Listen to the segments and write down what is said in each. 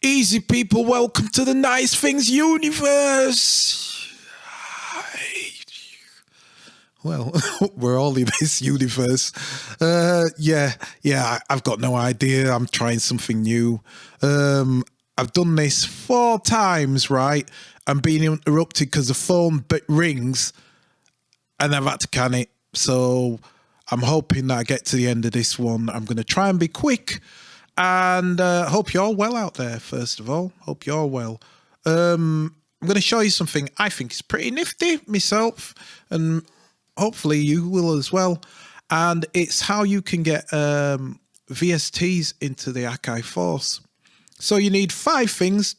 Easy people, welcome to the Nice Things universe. Well, we're all in this universe. Yeah, I've got no idea. I'm trying something new. I've done this 4 times, right? I'm being interrupted because the phone rings and I've had to can it. So I'm hoping that I get to the end of this one. I'm going to try and be quick. And hope you're all well out there, first of all. Hope you're all well. I'm going to show you something I think is pretty nifty myself, and hopefully you will as well. And it's how you can get VSTs into the Akai Force. So you need 5 things.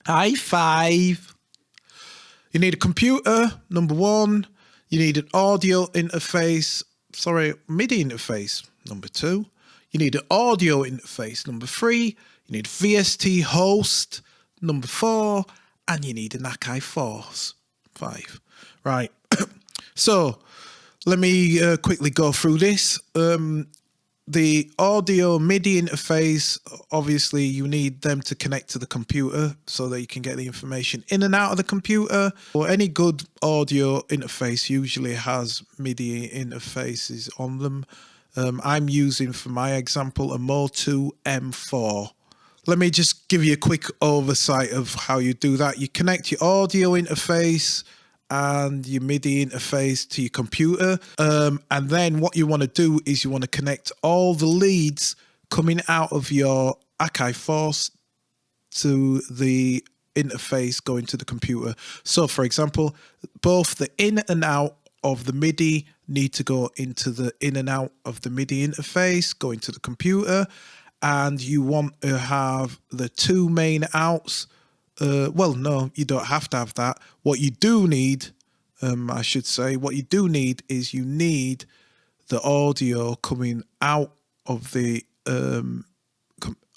High five. You need a computer, number 1. You need an audio interface. MIDI interface, number 2. You need an audio interface, number 3. You need a VST host, number 4. And you need an Akai Force, 5. Right. So let me quickly go through this. The audio MIDI interface, obviously you need them to connect to the computer so that you can get the information in and out of the computer. Or any good audio interface usually has MIDI interfaces on them. I'm using, for my example, a Mo2 M4. Let me just give you a quick oversight of how you do that. You connect your audio interface and your MIDI interface to your computer. And then what you want to do is you want to connect all the leads coming out of your Akai Force to the interface going to the computer. So, for example, both the in and out of the MIDI need to go into the in and out of the MIDI interface, going to the computer, and you want to have the 2 main outs. Well, no, you don't have to have that. What you do need, what you do need is you need the audio coming out of the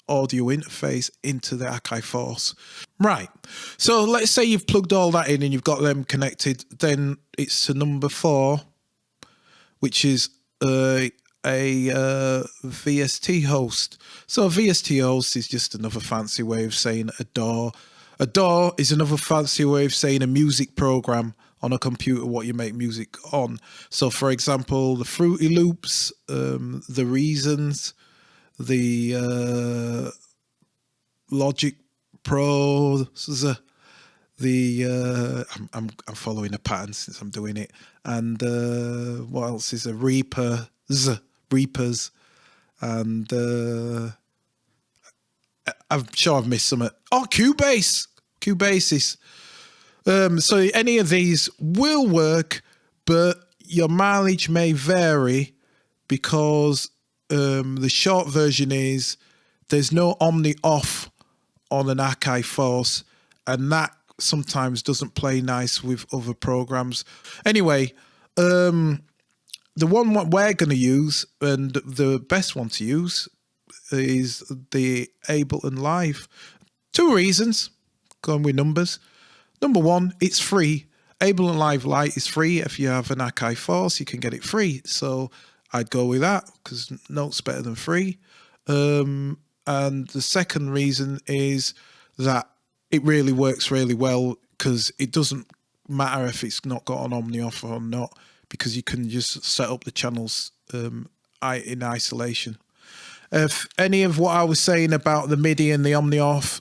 audio interface into the Akai Force. Right. So let's say you've plugged all that in and you've got them connected. Then it's to number 4, which is a VST host. So a VST host is just another fancy way of saying a DAW. A DAW is another fancy way of saying a music program on a computer, what you make music on. So, for example, the Fruity Loops, the Reasons, the Logic Pro, I'm following a pattern since I'm doing it. And what else is a Reapers, and I'm sure I've missed some. Oh, Cubasis. So any of these will work, but your mileage may vary because the short version is there's no Omni off on an Akai Force, and that sometimes doesn't play nice with other programs. Anyway, the one what we're going to use, and the best one to use, is the Ableton Live. 2 reasons, going with numbers. Number 1, it's free. Ableton Live Lite is free. If you have an Akai Force, you can get it free. So I'd go with that because note's better than free. And the second reason is that it really works really well because it doesn't matter if it's not got an Omni off or not, because you can just set up the channels in isolation. If any of what I was saying about the MIDI and the Omni off,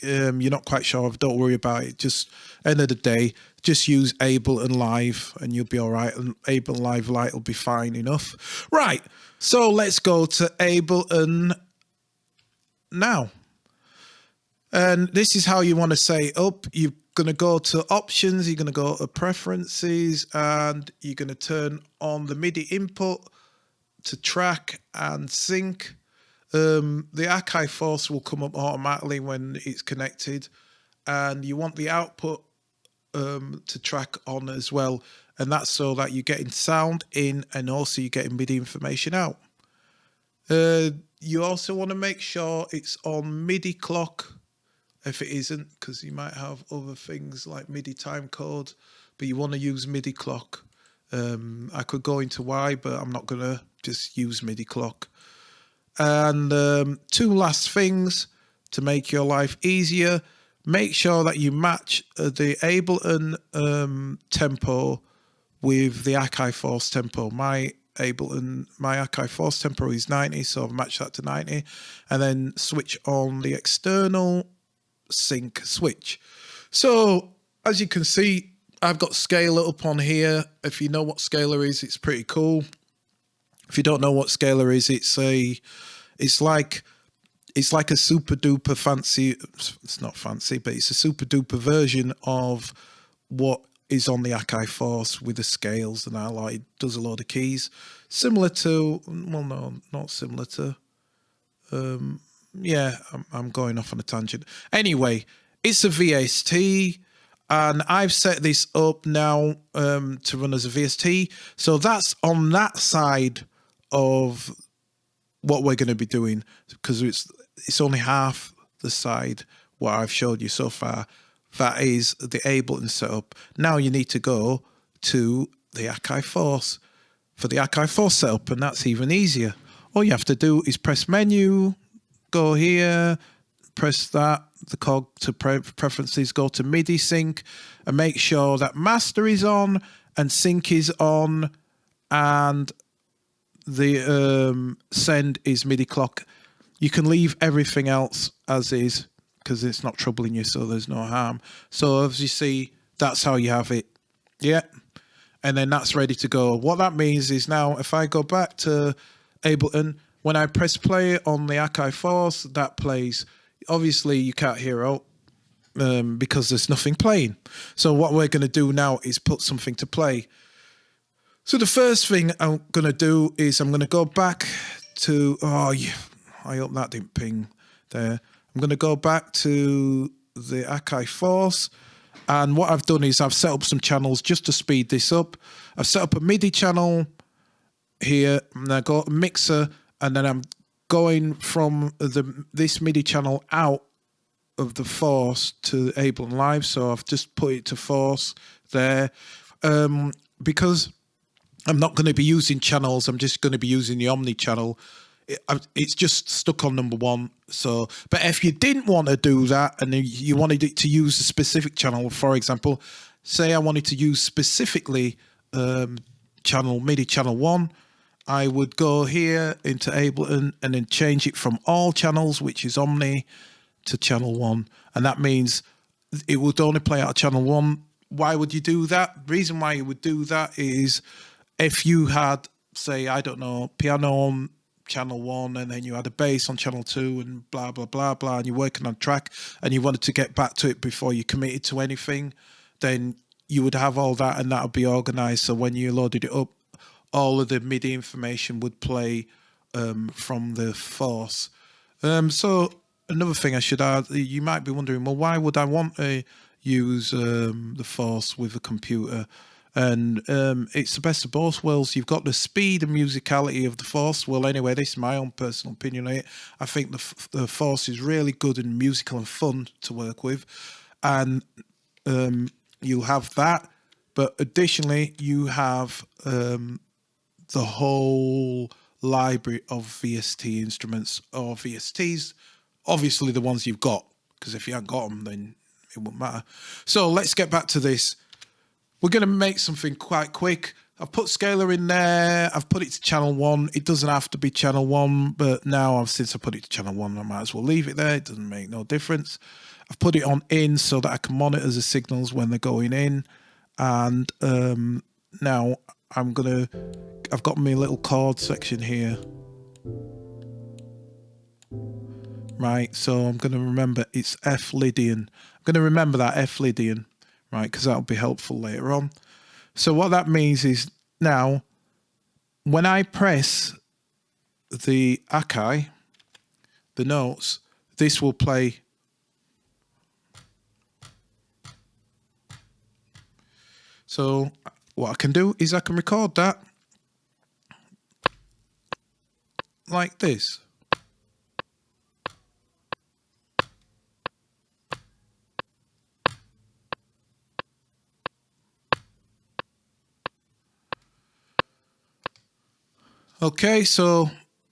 you're not quite sure of, don't worry about it. Just end of the day, just use Ableton Live and you'll be all right. And Ableton Live Lite will be fine enough. Right, so let's go to Ableton now. And this is how you want to set up. You're going to go to options, you're going to go to preferences, and you're going to turn on the MIDI input to track and sync. The Akai Force will come up automatically when it's connected, and you want the output to track on as well, and that's so that you're getting sound in and also you're getting MIDI information out. You also want to make sure it's on MIDI clock if it isn't, because you might have other things like MIDI time code, but you want to use MIDI clock. I could go into why, but I'm not going to just use MIDI clock. And 2 last things. to make your life easier, make sure that you match the Ableton tempo with the Akai Force tempo. My Akai Force tempo is 90, so I've matched that to 90, and then switch on the external sync switch. So as you can see, I've got scaler up on here. If you know what scaler is, it's pretty cool. If you don't know what scaler is, it's like a super duper fancy, it's not fancy, but it's a super duper version of what is on the Akai Force with the scales and all that. It does a load of keys. Similar to, well, no, not similar to, yeah, I'm going off on a tangent. Anyway, it's a VST, and I've set this up now to run as a VST. So that's on that side of what we're going to be doing, because it's only half the side what I've showed you so far. That is the Ableton setup. Now you need to go to the Akai Force for the Akai Force setup, and that's even easier. All you have to do is press menu, go here, press that, the cog to preferences, go to MIDI sync, and make sure that master is on and sync is on, and the send is MIDI clock. You can leave everything else as is because it's not troubling you, so there's no harm. So as you see, that's how you have it. Yeah. And then that's ready to go. What that means is now if I go back to Ableton, when I press play on the Akai Force, that plays. Obviously, you can't hear out because there's nothing playing. So what we're going to do now is put something to play. So the first thing I'm going to do is I'm going to go back to, oh, yeah, I hope that didn't ping there. I'm going to go back to the Akai Force. And what I've done is I've set up some channels just to speed this up. I've set up a MIDI channel here, and I got a mixer, and then I'm going from this MIDI channel out of the Force to Ableton Live. So I've just put it to Force there. Because I'm not going to be using channels, I'm just going to be using the Omni channel. It's just stuck on number one. So, but if you didn't want to do that and you wanted it to use a specific channel, for example, say I wanted to use specifically MIDI channel 1, I would go here into Ableton and then change it from all channels, which is Omni, to channel 1. And that means it would only play out of channel 1. Why would you do that? The reason why you would do that is if you had, say, I don't know, piano on channel 1 and then you had a bass on channel 2 and blah, blah, blah, blah, and you're working on a track and you wanted to get back to it before you committed to anything, then you would have all that and that would be organized. So when you loaded it up, all of the MIDI information would play from the Force. So another thing I should add, you might be wondering, well, why would I want to use the Force with a computer? And it's the best of both worlds. You've got the speed and musicality of the Force. Well, anyway, this is my own personal opinion on it. I think the Force is really good and musical and fun to work with. And you'll have that. But additionally, you have the whole library of VST instruments, or VSTs, obviously the ones you've got, because if you haven't got them, then it won't matter. So let's get back to this. We're going to make something quite quick. I've put scaler in there. I've put it to channel 1. It doesn't have to be channel 1, but now since I put it to channel 1, I might as well leave it there. It doesn't make no difference. I've put it on in so that I can monitor the signals when they're going in. And now I've got my little chord section here. Right, so I'm going to remember it's F Lydian. I'm going to remember that F Lydian. Right, because that'll be helpful later on. So what that means is now, when I press the Akai, the notes, this will play. So what I can do is I can record that like this. Okay, so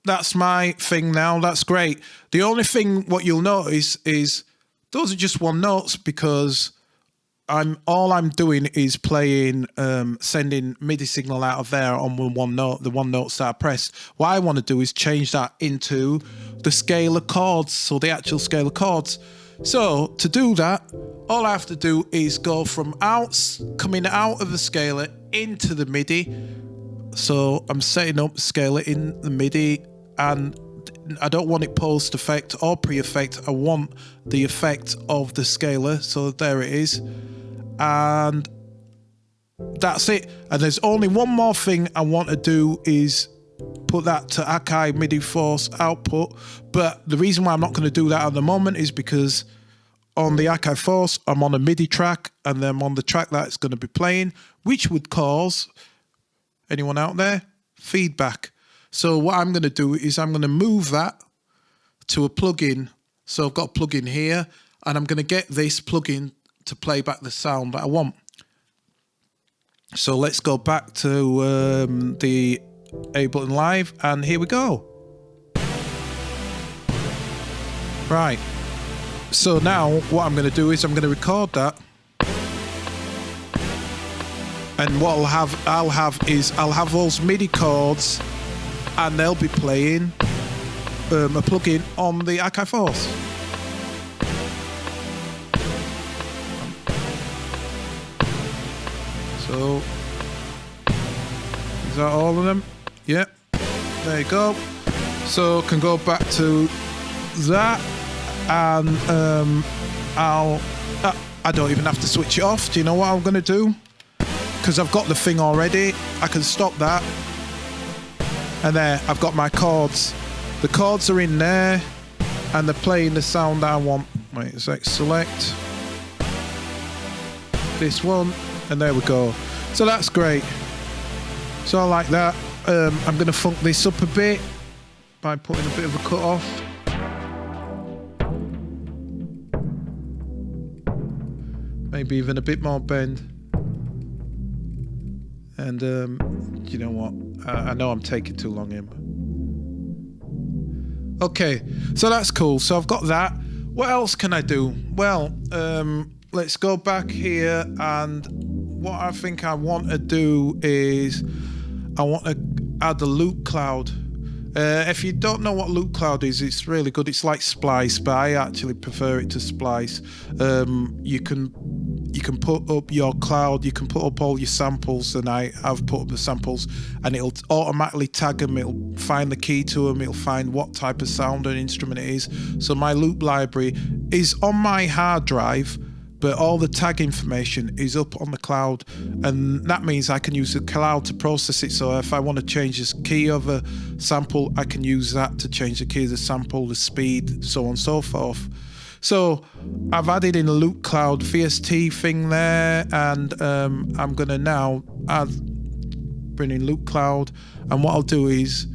that's my thing now. That's great. The only thing what you'll notice is those are just one notes, because all I'm doing is playing, sending MIDI signal out of there on one note, the one notes that I pressed. What I want to do is change that into the scalar chords, so the actual scalar chords. So to do that, all I have to do is go from coming out of the scalar into the MIDI. So I'm setting up scalar in the MIDI, and I don't want it post effect or pre-effect. I want the effect of the scalar. So there it is. And that's it. And there's only one more thing I want to do, is put that to Akai MIDI Force output. But the reason why I'm not going to do that at the moment is because on the Akai Force, I'm on a MIDI track, and then on the track that it's going to be playing, which would cause, anyone out there, feedback. So what I'm going to do is I'm going to move that to a plugin. So I've got a plugin here, and I'm going to get this plugin to play back the sound that I want. So let's go back to the Ableton Live, and here we go. Right. So now what I'm going to do is I'm going to record that. And what I'll have those MIDI chords, and they'll be playing a plugin on the Akai Force. So is that all of them? Yep. There you go. So can go back to that, and I don't even have to switch it off. Do you know what I'm going to do? Because I've got the thing already, I can stop that. And there, I've got my chords. The chords are in there, and they're playing the sound I want. Wait a sec, select this one, and there we go. So that's great. So I like that. I'm going to funk this up a bit by putting a bit of a cut off. Maybe even a bit more bend. And you know what? I know I'm taking too long in. Okay, so that's cool. So I've got that. What else can I do? Well, let's go back here, and what I think I want to do is I want to add a loop cloud. If you don't know what loop cloud is, it's really good. It's like Splice, but I actually prefer it to Splice. You can put up your cloud, you can put up all your samples, and I've put up the samples, and it'll automatically tag them, it'll find the key to them, it'll find what type of sound and instrument it is. So my loop library is on my hard drive, but all the tag information is up on the cloud, and that means I can use the cloud to process it. So if I want to change the key of a sample, I can use that to change the key of the sample, the speed, so on and so forth. So I've added in a loop cloud VST thing there, and I'm gonna now bring in loop cloud, and what I'll do is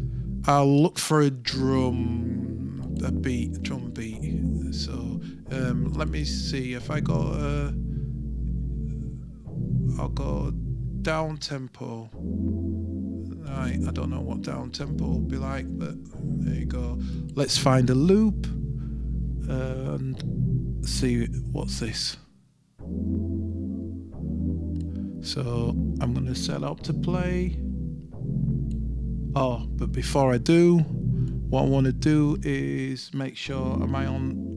I'll look for a drum beat. So let me see if I go. I'll go down tempo. Right, I don't know what down tempo will be like, but there you go. Let's find a loop. And see what's this. So I'm going to set up to play. Oh, but before I do, what I want to do is make sure I'm on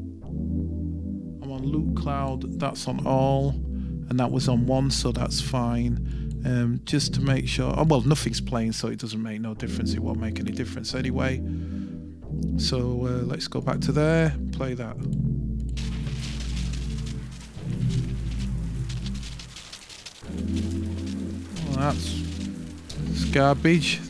loop cloud. That's on all, and that was on 1, so that's fine. Just to make sure. Oh, well, nothing's playing, so it doesn't make no difference. It won't make any difference anyway. So let's go back to there, play that. Well, that's garbage.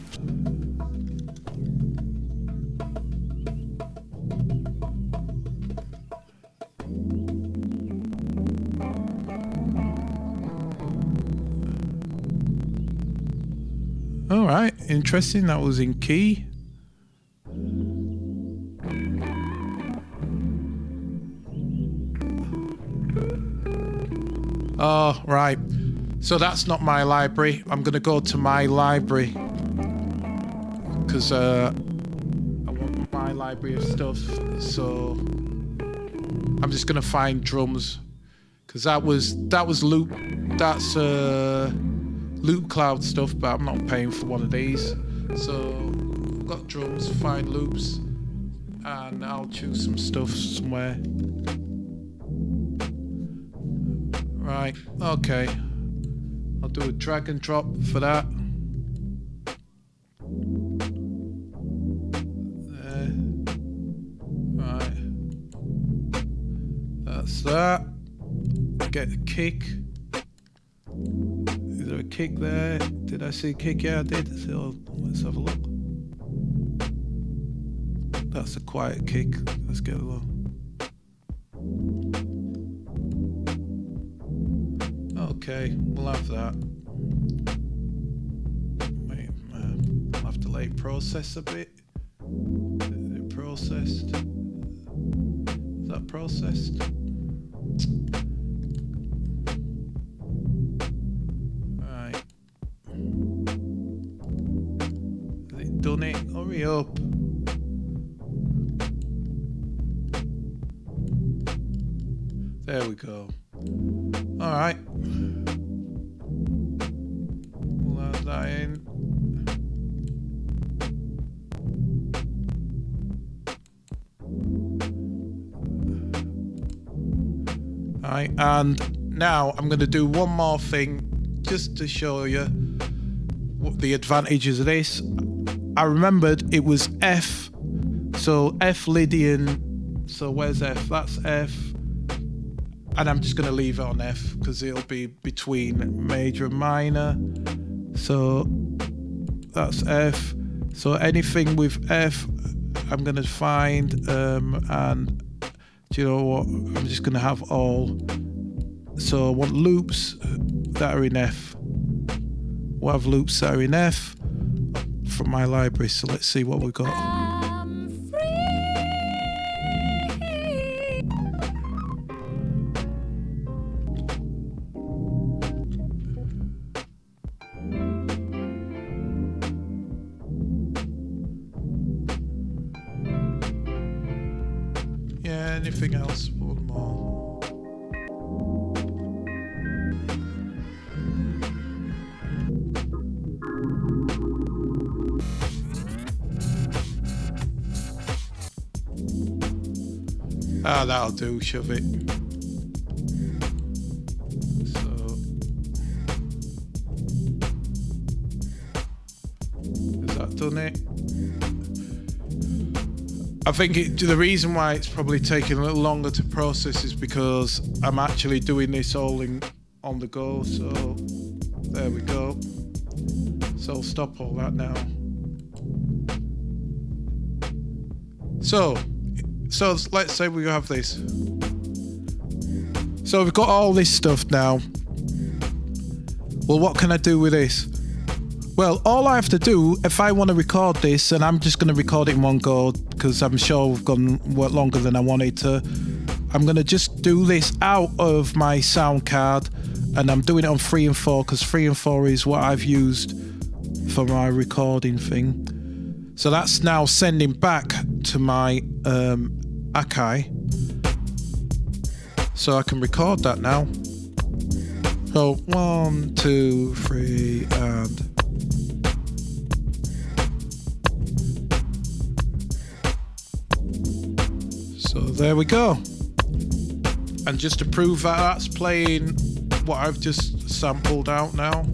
All right, interesting. That was in key. Oh, right. So that's not my library. I'm going to go to my library because library of stuff. So I'm just gonna find drums, because that was loop. That's loop cloud stuff, but I'm not paying for one of these. So I've got drums, find loops, and I'll choose some stuff somewhere. Right, okay. I'll do a drag and drop for that. There. Right. That's that. Get a kick. Is there a kick there? Did I see a kick? Yeah, I did. So let's have a look. That's a quiet kick. Let's get a look. Okay, we'll have that. Wait, I'll have to let it process a bit. Is it processed? Is that processed? Right. Has it done it? Hurry up. There we go. Alright. We'll add that in. Alright, and now I'm going to do one more thing just to show you what the advantages of this. I remembered it was F, so F Lydian. So where's F? That's F. And I'm just going to leave it on F because it'll be between major and minor. So that's F. So anything with F, I'm going to find. And do you know what? I'm just going to have all. So I want loops that are in F. We'll have loops that are in F from my library. So let's see what we've got. Anything else? One more. Ah, that'll do. Shove it. So has that done it? I think the reason why it's probably taking a little longer to process is because I'm actually doing this all on the go. So there we go. So I'll stop all that now. So let's say we have this. So we've got all this stuff now. Well, what can I do with this? Well, all I have to do, if I want to record this, and I'm just going to record it in one go, because I'm sure we've gone longer than I wanted to, I'm going to just do this out of my sound card, and I'm doing it on 3 and 4, because 3 and 4 is what I've used for my recording thing. So that's now sending back to my Akai. So I can record that now. So 1, 2, 3, and... So there we go. And just to prove that that's playing what I've just sampled out now.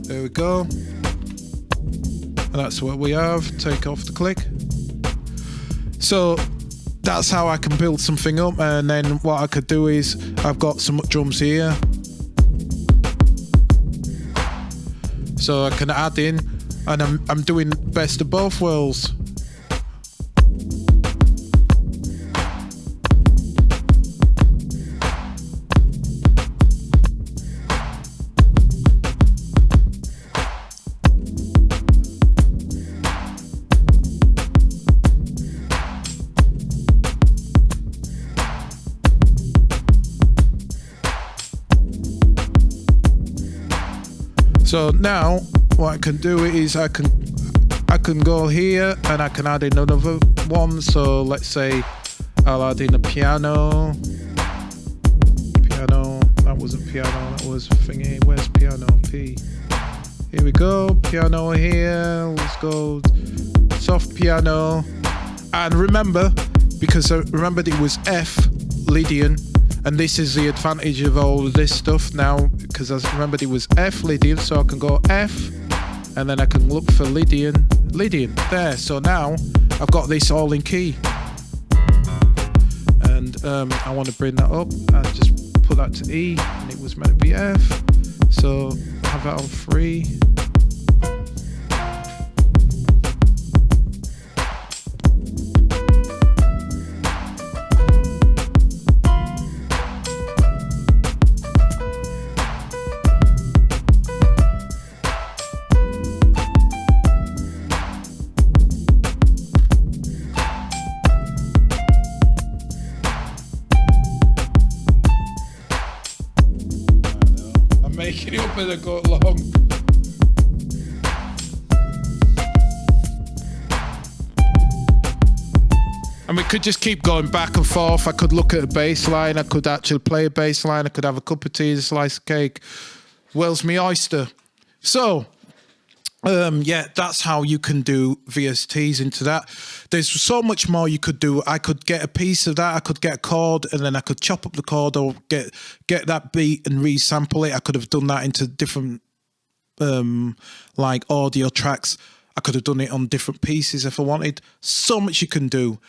There we go. And that's what we have. Take off the click. So that's how I can build something up. And then what I could do is I've got some drums here. So I can add in, and I'm doing best of both worlds. So now what I can do is I can I can go here and I can add in another one. So let's say I'll add in a piano. That wasn't piano, that was thingy. Where's piano? P. Here we go, piano here. Let's go soft piano. And remember, because I remembered it was F Lydian, and this is the advantage of all this stuff now, because I remembered it was F Lydian, so I can go F, and then I can look for Lydian, there. So now I've got this all in key. And I want to bring that up. I just put that to E, and it was meant to be F. So have that on 3. Making it up as I go along. And we could just keep going back and forth. I could look at a bass line. I could actually play a bass line. I could have a cup of tea, a slice of cake. Well's me oyster. So, yeah, that's how you can do VSTs into that. There's so much more you could do. I could get a piece of that. I could get a chord, and then I could chop up the chord or get that beat and resample it. I could have done that into different like audio tracks. I could have done it on different pieces if I wanted. So much you can do.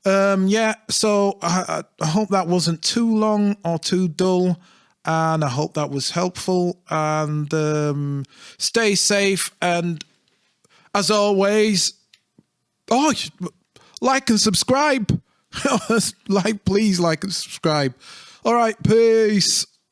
Yeah, so I hope that wasn't too long or too dull. And I hope that was helpful, and stay safe. And as always, like and subscribe. Please like and subscribe. All right, peace.